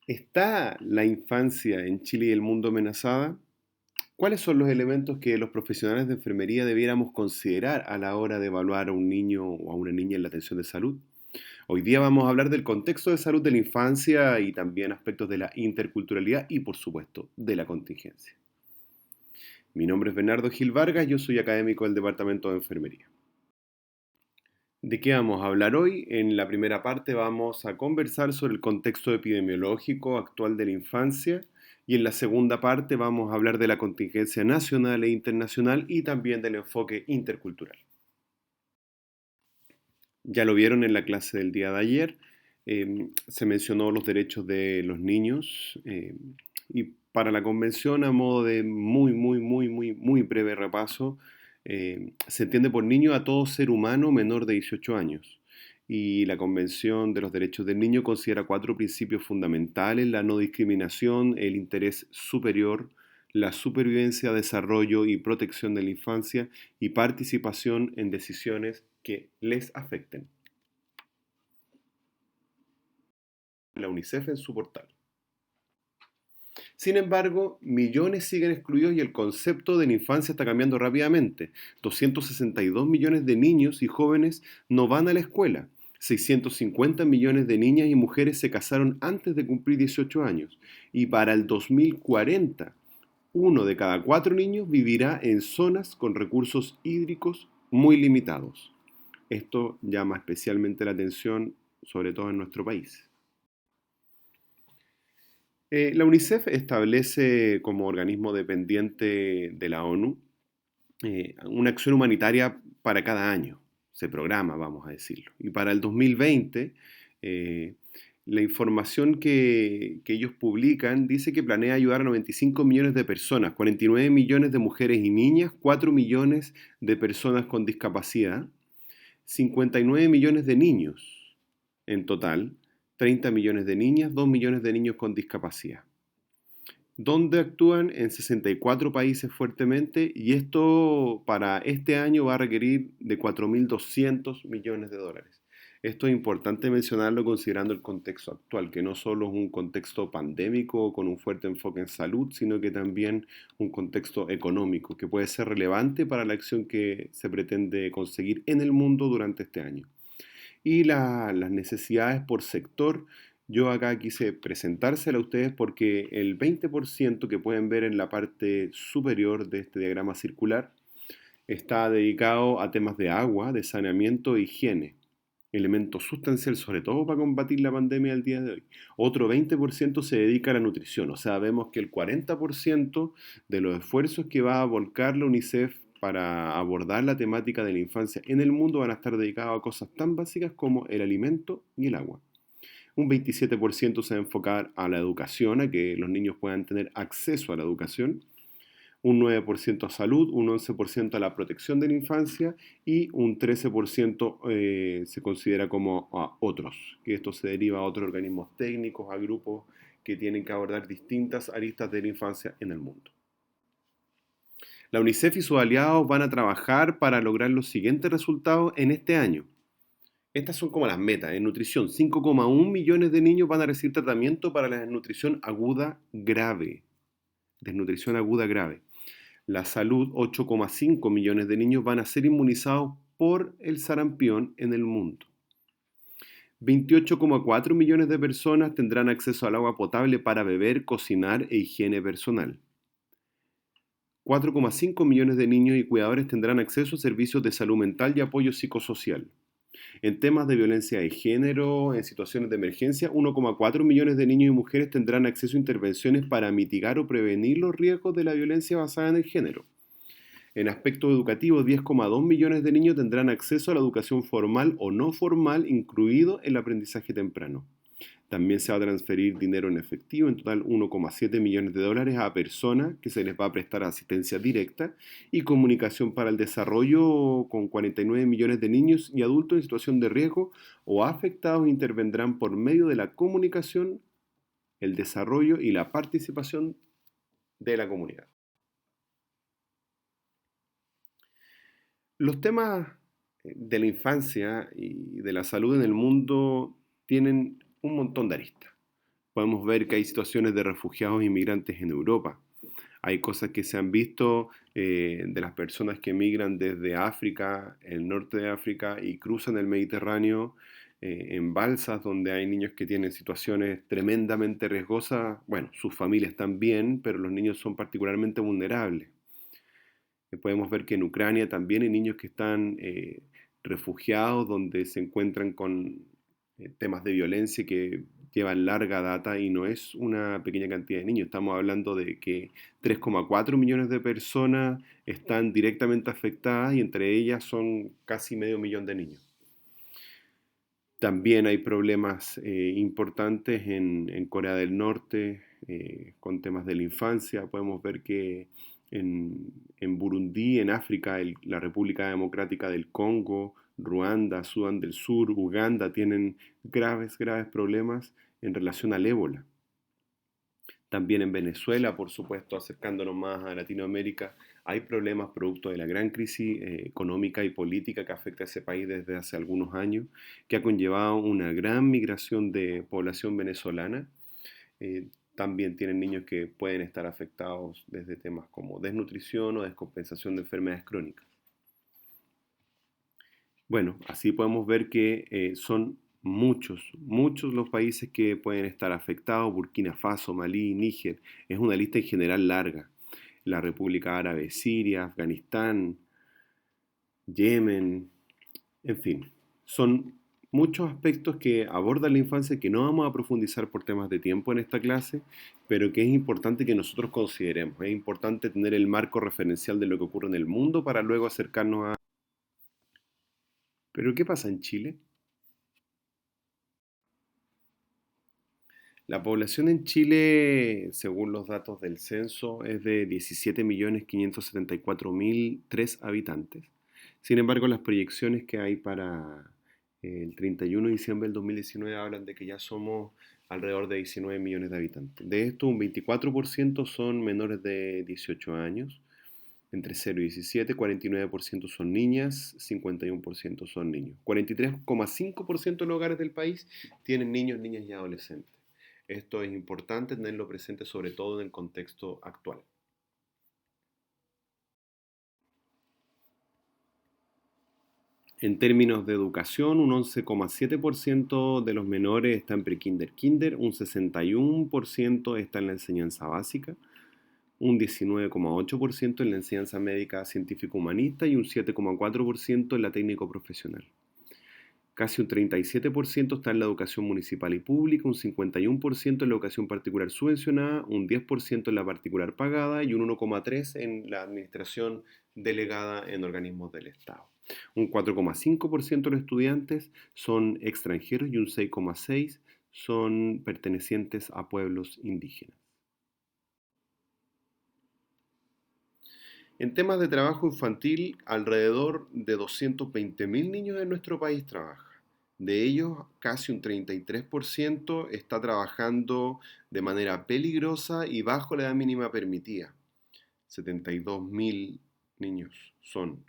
¿Está la infancia en Chile y el mundo amenazada? ¿Cuáles son los elementos que los profesionales de enfermería debiéramos considerar a la hora de evaluar a un niño o a una niña en la atención de salud? Hoy día vamos a hablar del contexto de salud de la infancia y también aspectos de la interculturalidad y, por supuesto, de la contingencia. Mi nombre es Bernardo Gil Vargas, yo soy académico del Departamento de Enfermería. ¿De qué vamos a hablar hoy? En la primera parte vamos a conversar sobre el contexto epidemiológico actual de la infancia y en la segunda parte vamos a hablar de la contingencia nacional e internacional y también del enfoque intercultural. Ya lo vieron en la clase del día de ayer, se mencionó los derechos de los niños y para la convención, a modo de muy breve repaso, se entiende por niño a todo ser humano menor de 18 años. Y la Convención de los Derechos del Niño considera cuatro principios fundamentales: la no discriminación, el interés superior, la supervivencia, desarrollo y protección de la infancia y participación en decisiones que les afecten. La UNICEF en su portal. Sin embargo, millones siguen excluidos y el concepto de la infancia está cambiando rápidamente. 262 millones de niños y jóvenes no van a la escuela. 650 millones de niñas y mujeres se casaron antes de cumplir 18 años. Y para el 2040, uno de cada cuatro niños vivirá en zonas con recursos hídricos muy limitados. Esto llama especialmente la atención, sobre todo en nuestro país. La UNICEF establece como organismo dependiente de la ONU una acción humanitaria para cada año. Se programa, vamos a decirlo. Y para el 2020, eh, la información que ellos publican dice que planea ayudar a 95 millones de personas, 49 millones de mujeres y niñas, 4 millones de personas con discapacidad, 59 millones de niños en total, 30 millones de niñas, 2 millones de niños con discapacidad, donde actúan en 64 países fuertemente, y esto para este año va a requerir de 4.200 millones de dólares. Esto es importante mencionarlo considerando el contexto actual, que no solo es un contexto pandémico con un fuerte enfoque en salud, sino que también un contexto económico que puede ser relevante para la acción que se pretende conseguir en el mundo durante este año. Y las necesidades por sector, yo acá quise presentársela a ustedes porque el 20% que pueden ver en la parte superior de este diagrama circular está dedicado a temas de agua, de saneamiento e higiene, elemento sustancial sobre todo para combatir la pandemia del día de hoy. Otro 20% se dedica a la nutrición, o sea, vemos que el 40% de los esfuerzos que va a volcar la UNICEF para abordar la temática de la infancia en el mundo van a estar dedicados a cosas tan básicas como el alimento y el agua. Un 27% se va a enfocar a la educación, a que los niños puedan tener acceso a la educación, un 9% a salud, un 11% a la protección de la infancia y un 13% se considera como a otros, que esto se deriva a otros organismos técnicos, a grupos que tienen que abordar distintas aristas de la infancia en el mundo. La UNICEF y sus aliados van a trabajar para lograr los siguientes resultados en este año. Estas son como las metas. En nutrición, 5,1 millones de niños van a recibir tratamiento para la desnutrición aguda grave. Desnutrición aguda grave. La salud, 8,5 millones de niños van a ser inmunizados por el sarampión en el mundo. 28,4 millones de personas tendrán acceso al agua potable para beber, cocinar e higiene personal. 4,5 millones de niños y cuidadores tendrán acceso a servicios de salud mental y apoyo psicosocial. En temas de violencia de género, en situaciones de emergencia, 1,4 millones de niños y mujeres tendrán acceso a intervenciones para mitigar o prevenir los riesgos de la violencia basada en el género. En aspecto educativo, 10,2 millones de niños tendrán acceso a la educación formal o no formal, incluido el aprendizaje temprano. También se va a transferir dinero en efectivo, en total 1,7 millones de dólares a personas que se les va a prestar asistencia directa, y comunicación para el desarrollo, con 49 millones de niños y adultos en situación de riesgo o afectados intervendrán por medio de la comunicación, el desarrollo y la participación de la comunidad. Los temas de la infancia y de la salud en el mundo tienen un montón de aristas. Podemos ver que hay situaciones de refugiados e inmigrantes en Europa. Hay cosas que se han visto de las personas que emigran desde África, el norte de África, y cruzan el Mediterráneo en balsas donde hay niños que tienen situaciones tremendamente riesgosas. Bueno, sus familias también, pero los niños son particularmente vulnerables. Podemos ver que en Ucrania también hay niños que están refugiados, donde se encuentran con temas de violencia que llevan larga data y no es una pequeña cantidad de niños. Estamos hablando de que 3,4 millones de personas están directamente afectadas y entre ellas son casi medio millón de niños. También hay problemas importantes en Corea del Norte con temas de la infancia. Podemos ver que en Burundi, en África, la República Democrática del Congo, Ruanda, Sudán del Sur, Uganda tienen graves, graves problemas en relación al ébola. También en Venezuela, por supuesto, acercándonos más a Latinoamérica, hay problemas producto de la gran crisis económica y política que afecta a ese país desde hace algunos años, que ha conllevado una gran migración de población venezolana. También tienen niños que pueden estar afectados desde temas como desnutrición o descompensación de enfermedades crónicas. Bueno, así podemos ver que son muchos, muchos los países que pueden estar afectados: Burkina Faso, Malí, Níger. Es una lista en general larga. La República Árabe Siria, Afganistán, Yemen, en fin. Son muchos aspectos que abordan la infancia que no vamos a profundizar por temas de tiempo en esta clase, pero que es importante que nosotros consideremos. Es importante tener el marco referencial de lo que ocurre en el mundo para luego acercarnos a... ¿Pero qué pasa en Chile? La población en Chile, según los datos del censo, es de 17.574.003 habitantes. Sin embargo, las proyecciones que hay para el 31 de diciembre del 2019 hablan de que ya somos alrededor de 19 millones de habitantes. De esto, un 24% son menores de 18 años, entre 0 y 17, 49% son niñas, 51% son niños. 43,5% de los hogares del país tienen niños, niñas y adolescentes. Esto es importante tenerlo presente, sobre todo en el contexto actual. En términos de educación, un 11,7% de los menores está en pre-kinder, un 61% está en la enseñanza básica, un 19,8% en la enseñanza médica científico-humanista y un 7,4% en la técnico profesional. Casi un 37% está en la educación municipal y pública, un 51% en la educación particular subvencionada, un 10% en la particular pagada y un 1,3% en la administración delegada en organismos del Estado. Un 4,5% de los estudiantes son extranjeros y un 6,6% son pertenecientes a pueblos indígenas. En temas de trabajo infantil, alrededor de 220.000 niños en nuestro país trabajan. De ellos, casi un 33% está trabajando de manera peligrosa y bajo la edad mínima permitida. 72.000 niños son.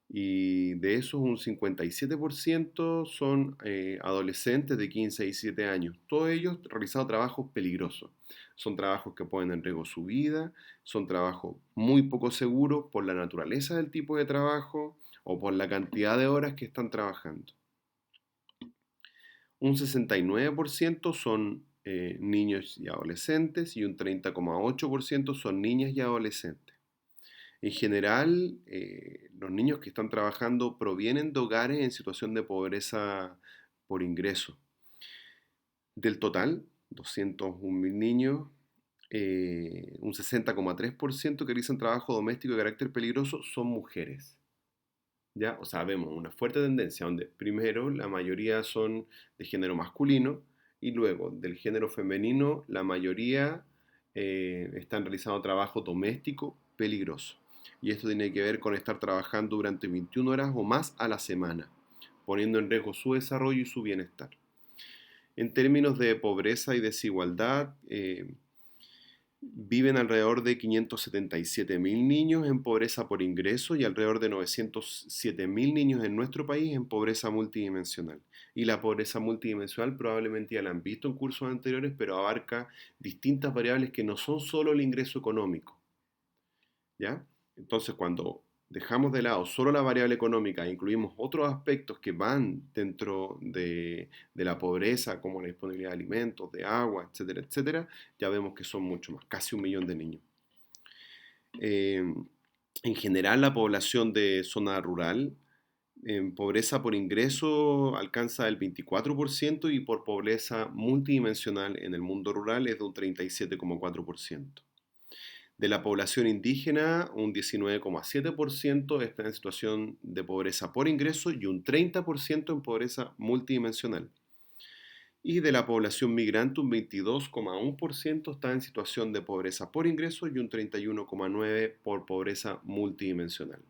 Y de esos, un 57% son adolescentes de 15 a 17 años. Todos ellos realizando trabajos peligrosos. Son trabajos que ponen en riesgo su vida, son trabajos muy poco seguros por la naturaleza del tipo de trabajo o por la cantidad de horas que están trabajando. Un 69% son niños y adolescentes y un 30,8% son niñas y adolescentes. En general, los niños que están trabajando provienen de hogares en situación de pobreza por ingreso. Del total, 201.000 niños, un 60,3% que realizan trabajo doméstico de carácter peligroso son mujeres. ¿Ya? O sea, vemos una fuerte tendencia donde primero la mayoría son de género masculino y luego del género femenino la mayoría están realizando trabajo doméstico peligroso. Y esto tiene que ver con estar trabajando durante 21 horas o más a la semana, poniendo en riesgo su desarrollo y su bienestar. En términos de pobreza y desigualdad, Viven alrededor de 577.000 niños en pobreza por ingreso y alrededor de 907.000 niños en nuestro país en pobreza multidimensional. Y la pobreza multidimensional probablemente ya la han visto en cursos anteriores, pero abarca distintas variables que no son solo el ingreso económico, ¿ya? Entonces, cuando dejamos de lado solo la variable económica e incluimos otros aspectos que van dentro de la pobreza, como la disponibilidad de alimentos, de agua, etcétera, etcétera, ya vemos que son mucho más, casi 1 millón de niños. Eh, en general, la población de zona rural en pobreza por ingreso alcanza el 24% y por pobreza multidimensional en el mundo rural es de un 37,4%. De la población indígena, un 19,7% está en situación de pobreza por ingreso y un 30% en pobreza multidimensional. Y de la población migrante, un 22,1% está en situación de pobreza por ingreso y un 31,9% por pobreza multidimensional.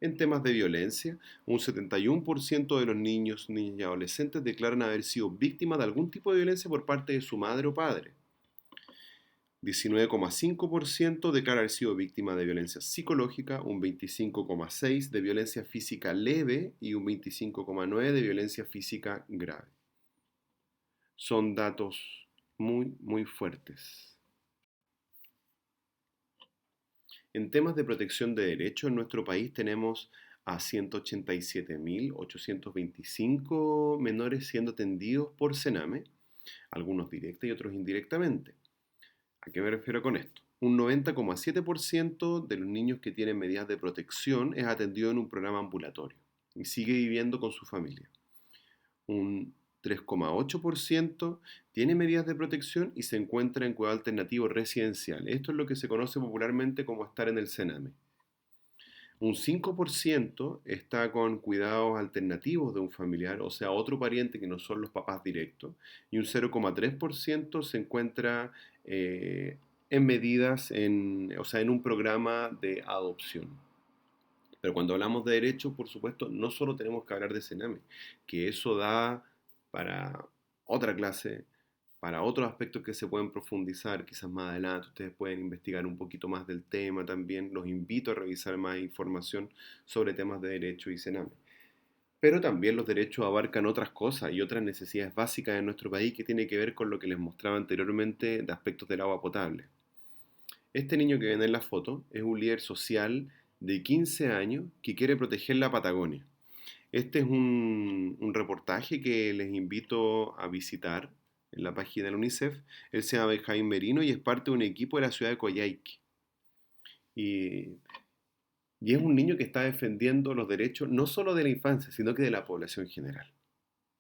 En temas de violencia, un 71% de los niños, niñas y adolescentes declaran haber sido víctimas de algún tipo de violencia por parte de su madre o padre. 19,5% declara haber sido víctima de violencia psicológica, un 25,6% de violencia física leve y un 25,9% de violencia física grave. Son datos muy, muy fuertes. En temas de protección de derechos, en nuestro país tenemos a 187.825 menores siendo atendidos por Sename, algunos directa y otros indirectamente. ¿A qué me refiero con esto? Un 90,7% de los niños que tienen medidas de protección es atendido en un programa ambulatorio y sigue viviendo con su familia. Un 3,8% tiene medidas de protección y se encuentra en cuidado alternativo residencial. Esto es lo que se conoce popularmente como estar en el Sename. Un 5% está con cuidados alternativos de un familiar, o sea, otro pariente que no son los papás directos, y un 0,3% se encuentra en medidas, o sea, en un programa de adopción. Pero cuando hablamos de derechos, por supuesto, no solo tenemos que hablar de Sename, que eso da para otra clase, para otros aspectos que se pueden profundizar, quizás más adelante ustedes pueden investigar un poquito más del tema también. Los invito a revisar más información sobre temas de derecho y Sename. Pero también los derechos abarcan otras cosas y otras necesidades básicas en nuestro país que tiene que ver con lo que les mostraba anteriormente de aspectos del agua potable. Este niño que ven en la foto es un líder social de 15 años que quiere proteger la Patagonia. Este es un reportaje que les invito a visitar en la página de la UNICEF. Él se llama Benjamín Merino y es parte de un equipo de la ciudad de Coyhaique. Y, y es un niño que está defendiendo los derechos no solo de la infancia, sino que de la población en general,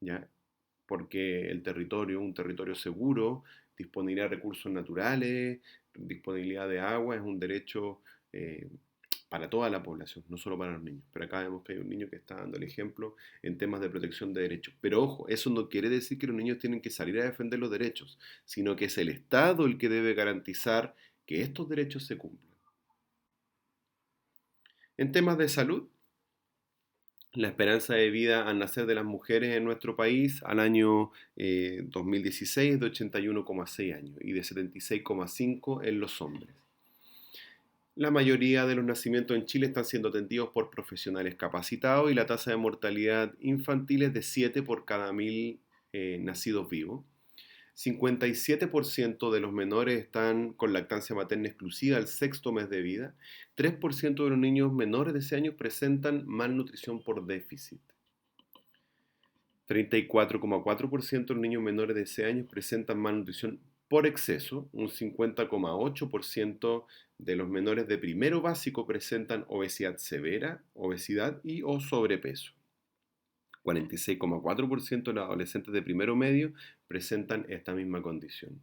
¿ya? Porque el territorio, un territorio seguro, disponibilidad de recursos naturales, disponibilidad de agua, es un derecho para toda la población, no solo para los niños. Pero acá vemos que hay un niño que está dando el ejemplo en temas de protección de derechos. Pero ojo, eso no quiere decir que los niños tienen que salir a defender los derechos, sino que es el Estado el que debe garantizar que estos derechos se cumplan. En temas de salud, la esperanza de vida al nacer de las mujeres en nuestro país al año 2016 de 81,6 años y de 76,5 en los hombres. La mayoría de los nacimientos en Chile están siendo atendidos por profesionales capacitados y la tasa de mortalidad infantil es de 7 por cada 1.000 nacidos vivos. 57% de los menores están con lactancia materna exclusiva al sexto mes de vida. 3% de los niños menores de 6 años presentan malnutrición por déficit. 34,4% de los niños menores de 6 años presentan malnutrición por exceso. Un 50,8% de los menores de primero básico presentan obesidad severa, obesidad y o sobrepeso. 46,4% de los adolescentes de primero medio presentan esta misma condición.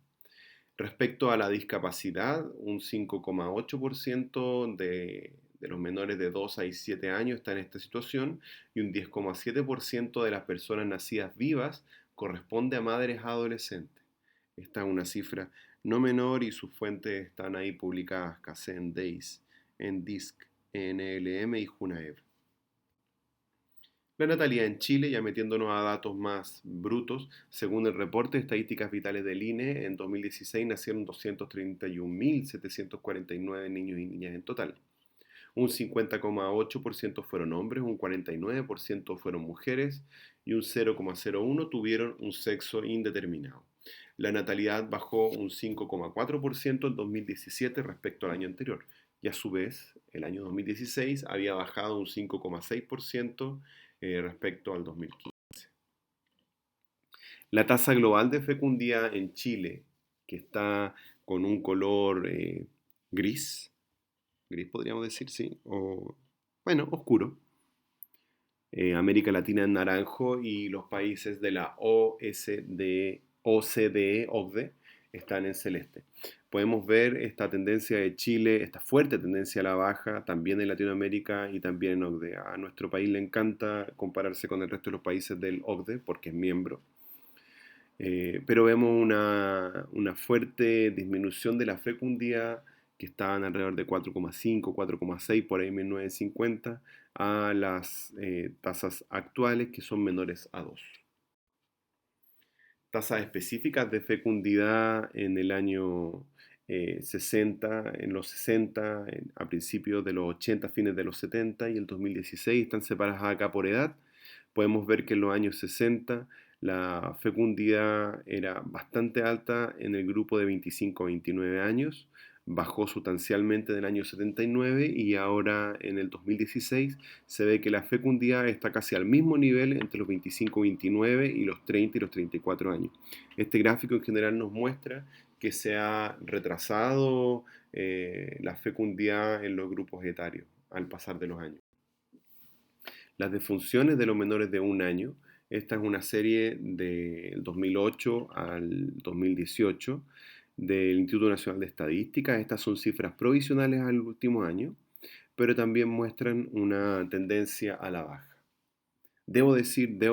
Respecto a la discapacidad, un 5,8% de los menores de 2 a 17 años está en esta situación y un 10,7% de las personas nacidas vivas corresponde a madres adolescentes. Esta es una cifra no menor y sus fuentes están ahí publicadas, CACEN, DEIS, en DISC, NLM y JUNAEV. La natalidad en Chile, ya metiéndonos a datos más brutos, según el reporte de Estadísticas Vitales del INE, en 2016 nacieron 231.749 niños y niñas en total. Un 50,8% fueron hombres, un 49% fueron mujeres y un 0,01% tuvieron un sexo indeterminado. La natalidad bajó un 5,4% en 2017 respecto al año anterior y a su vez el año 2016 había bajado un 5,6% respecto al 2015. La tasa global de fecundidad en Chile, que está con un color gris, gris podríamos decir, sí, o bueno, oscuro. América Latina en naranjo y los países de la OCDE están en celeste. Podemos ver esta tendencia de Chile, esta fuerte tendencia a la baja, también en Latinoamérica y también en OCDE. A nuestro país le encanta compararse con el resto de los países del OCDE porque es miembro. Pero vemos una fuerte disminución de la fecundidad que estaban alrededor de 4,5, 4,6 por ahí en 1950 a las tasas actuales que son menores a 2. Tasas específicas de fecundidad en el año 60, en los 60, a principios de los 80, fines de los 70 y el 2016 están separadas acá por edad. Podemos ver que en los años 60 la fecundidad era bastante alta en el grupo de 25 a 29 años, bajó sustancialmente en el año 79 y ahora en el 2016 se ve que la fecundidad está casi al mismo nivel entre los 25 y 29 y los 30 y los 34 años. Este gráfico en general nos muestra que se ha retrasado la fecundidad en los grupos etarios al pasar de los años. Las defunciones de los menores de un año, esta es una serie del 2008 al 2018 del Instituto Nacional de Estadística. Estas son cifras provisionales al último año, pero también muestran una tendencia a la baja. Debo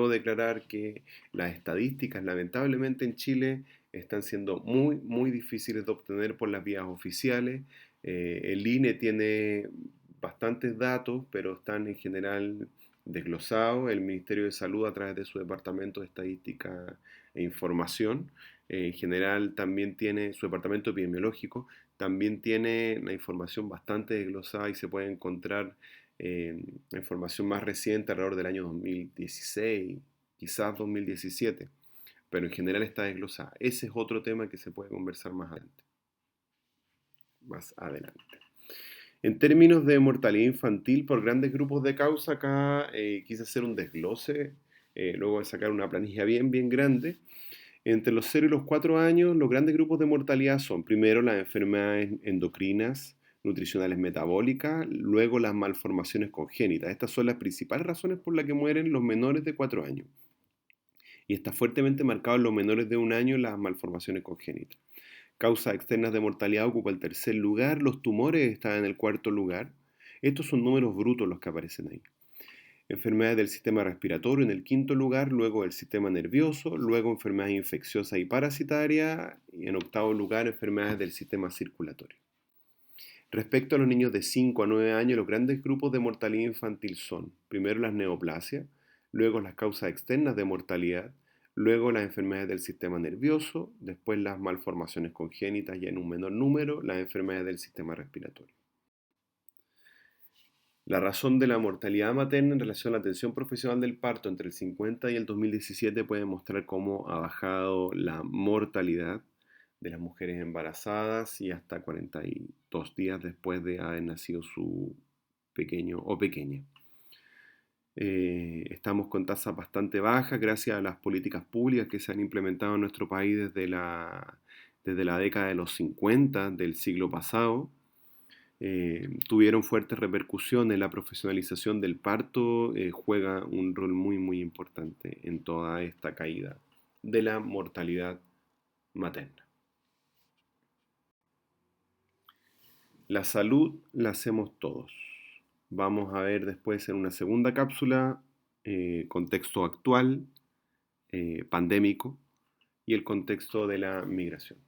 declarar que las estadísticas, lamentablemente en Chile, están siendo muy, muy difíciles de obtener por las vías oficiales. El INE tiene bastantes datos, pero están en general desglosados. El Ministerio de Salud, a través de su Departamento de Estadística e Información, en general también tiene su departamento epidemiológico, también tiene la información bastante desglosada y se puede encontrar la información más reciente alrededor del año 2016, quizás 2017, pero en general está desglosada. Ese es otro tema que se puede conversar más adelante. En términos de mortalidad infantil por grandes grupos de causa, acá quise hacer un desglose, luego de sacar una planilla bien, bien grande. Entre los 0 y los 4 años, los grandes grupos de mortalidad son primero las enfermedades endocrinas, nutricionales metabólicas, luego las malformaciones congénitas. Estas son las principales razones por las que mueren los menores de 4 años. Y está fuertemente marcado en los menores de 1 año las malformaciones congénitas. Causas externas de mortalidad ocupa el tercer lugar, los tumores están en el cuarto lugar. Estos son números brutos los que aparecen ahí. Enfermedades del sistema respiratorio en el quinto lugar, luego el sistema nervioso, luego enfermedades infecciosas y parasitarias y en octavo lugar enfermedades del sistema circulatorio. Respecto a los niños de 5 a 9 años, los grandes grupos de mortalidad infantil son primero las neoplasias, luego las causas externas de mortalidad, luego las enfermedades del sistema nervioso, después las malformaciones congénitas y en un menor número las enfermedades del sistema respiratorio. La razón de la mortalidad materna en relación a la atención profesional del parto entre el 50 y el 2017 puede mostrar cómo ha bajado la mortalidad de las mujeres embarazadas y hasta 42 días después de haber nacido su pequeño o pequeña. Estamos con tasas bastante bajas gracias a las políticas públicas que se han implementado en nuestro país desde la década de los 50 del siglo pasado. Tuvieron fuertes repercusiones. La profesionalización del parto juega un rol muy muy importante en toda esta caída de la mortalidad materna. La salud la hacemos todos. Vamos a ver después en una segunda cápsula contexto actual, pandémico y el contexto de la migración.